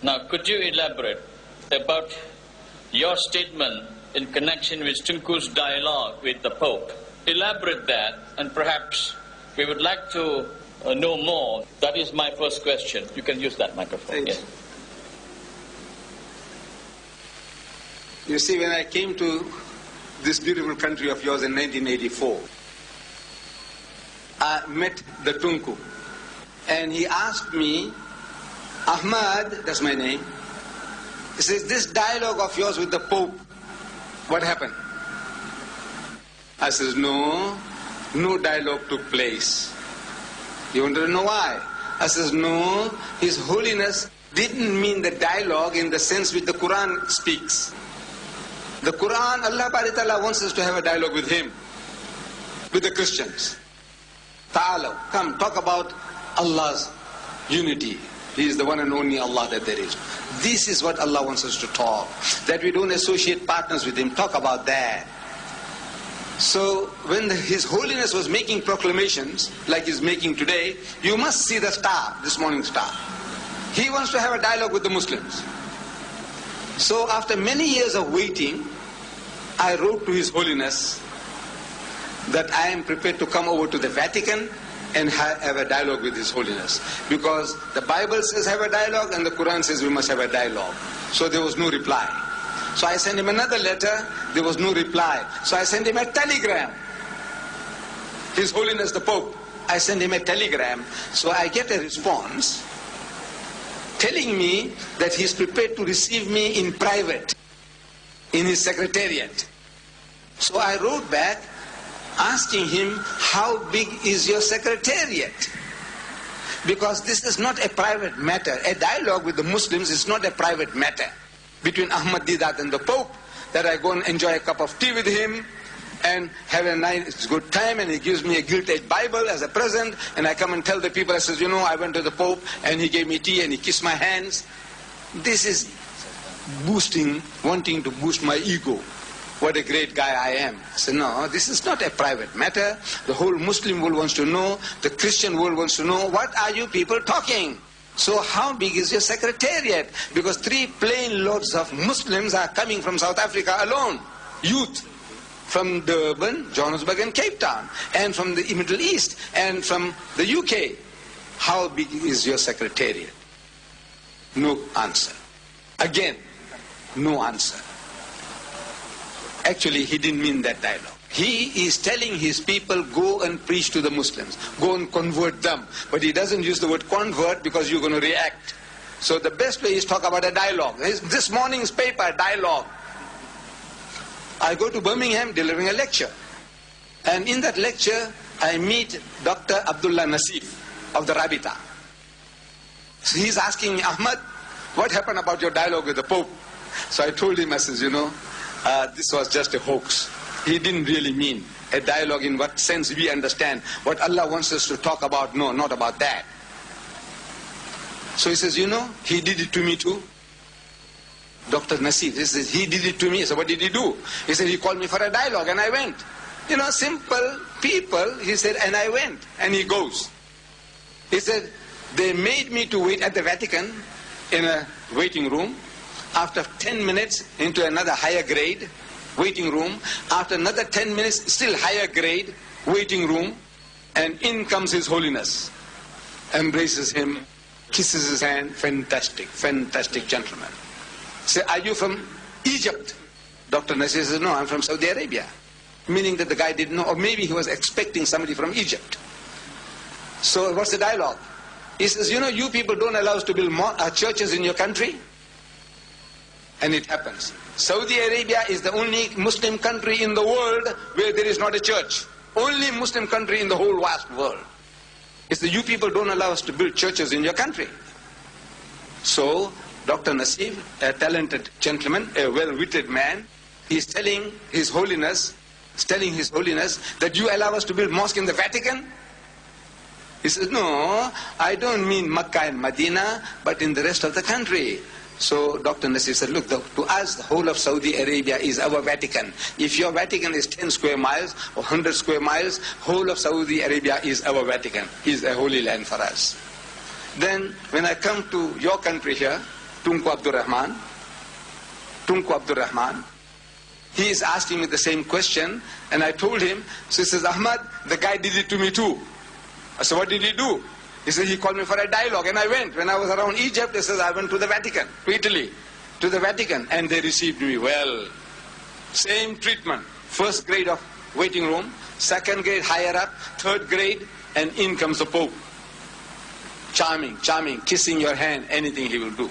Now, could you elaborate about your statement in connection with Tunku's dialogue with the Pope? Elaborate that, and perhaps we would like to know more. That is my first question. You can use that microphone. Yes. You see, when I came to this beautiful country of yours in 1984, I met the Tunku, and he asked me, Ahmad, that's my name, he says, this dialogue of yours with the Pope, what happened? I says, no dialogue took place. You want to know why? I says, no, His Holiness didn't mean the dialogue in the sense which the Quran speaks. The Quran, Allah Ta'ala wants us to have a dialogue with Him, with the Christians. Ta'ala, come, talk about Allah's unity. He is the one and only Allah that there is. This is what Allah wants us to talk. That we don't associate partners with Him. Talk about that. So when His Holiness was making proclamations, like He's making today, you must see the star, this morning star. He wants to have a dialogue with the Muslims. So after many years of waiting, I wrote to His Holiness that I am prepared to come over to the Vatican and have a dialogue with His Holiness. Because the Bible says have a dialogue and the Quran says we must have a dialogue. So there was no reply. So I sent him another letter, there was no reply. So I sent him a telegram. His Holiness the Pope, I sent him a telegram. So I get a response telling me that he's prepared to receive me in private, in his secretariat. So I wrote back asking him, how big is your secretariat? Because this is not a private matter. A dialogue with the Muslims is not a private matter between Ahmed Deedat and the Pope, that I go and enjoy a cup of tea with him and have a nice good time, and he gives me a gilt-edged Bible as a present, and I come and tell the people, I says, you know, I went to the Pope and he gave me tea and he kissed my hands. This is wanting to boost my ego. What a great guy I am. I said, no, this is not a private matter. The whole Muslim world wants to know, the Christian world wants to know, what are you people talking? So how big is your secretariat? Because 3 plane loads of Muslims are coming from South Africa alone. Youth. From Durban, Johannesburg and Cape Town. And from the Middle East. And from the UK. How big is your secretariat? No answer. Again, no answer. Actually, he didn't mean that dialogue. He is telling his people, go and preach to the Muslims. Go and convert them. But he doesn't use the word convert because you're going to react. So the best way is talk about a dialogue. This morning's paper, dialogue. I go to Birmingham delivering a lecture. And in that lecture, I meet Dr. Abdullah Nasif of the Rabita. So he's asking me, Ahmad, what happened about your dialogue with the Pope? So I told him, I says, you know, this was just a hoax. He didn't really mean a dialogue in what sense we understand. What Allah wants us to talk about, no, not about that. So he says, you know, he did it to me too. Dr. Nasif, he says, he did it to me. So what did he do? He said, he called me for a dialogue and I went. You know, simple people, he said, and I went. And he goes. He said, they made me to wait at the Vatican in a waiting room. After 10 minutes into another higher grade waiting room. After another 10 minutes, still higher grade waiting room. And in comes His Holiness. Embraces him, kisses his hand. Fantastic, fantastic gentleman. Say, are you from Egypt? Dr. Nasir says, no, I'm from Saudi Arabia. Meaning that the guy didn't know, or maybe he was expecting somebody from Egypt. So what's the dialogue? He says, you know, you people don't allow us to build churches in your country. And it happens. Saudi Arabia is the only Muslim country in the world where there is not a church. Only Muslim country in the whole vast world. It's the you people don't allow us to build churches in your country. So, Dr. Nasif, a talented gentleman, a well-witted man, he's telling His Holiness that you allow us to build mosque in the Vatican? He says, no, I don't mean Makkah and Medina, but in the rest of the country. So Dr. Nasir said, look, to us the whole of Saudi Arabia is our Vatican. If your Vatican is 10 square miles or 100 square miles, whole of Saudi Arabia is our Vatican, is a holy land for us. Then when I come to your country here, Tunku Abdul Rahman. Tunku Abdul Rahman. He is asking me the same question, and I told him, so he says, Ahmad, the guy did it to me too. I said, what did he do? He said, he called me for a dialogue, and I went. When I was around Egypt, he says, I went to the Vatican, to Italy, to the Vatican, and they received me well. Same treatment. First grade of waiting room, second grade higher up, third grade, and in comes the Pope. Charming, charming, kissing your hand, anything he will do.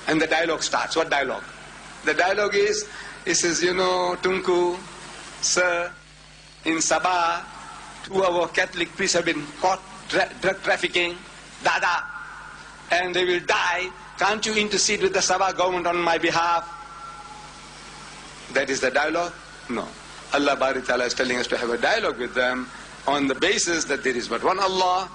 And the dialogue starts. What dialogue? The dialogue is, he says, you know, Tunku, sir, in Sabah, 2 of our Catholic priests have been caught drug trafficking, Dada, and they will die. Can't you intercede with the Sabah government on my behalf? That is the dialogue? No. Allah Bari Ta'ala is telling us to have a dialogue with them on the basis that there is but one Allah,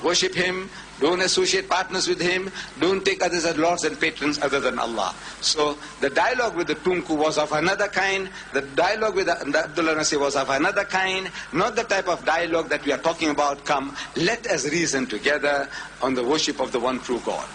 worship Him, don't associate partners with Him, don't take others as lords and patrons other than Allah. So the dialogue with the Tunku was of another kind, the dialogue with the Abdullah Nasir was of another kind, not the type of dialogue that we are talking about. Come, let us reason together on the worship of the one true God.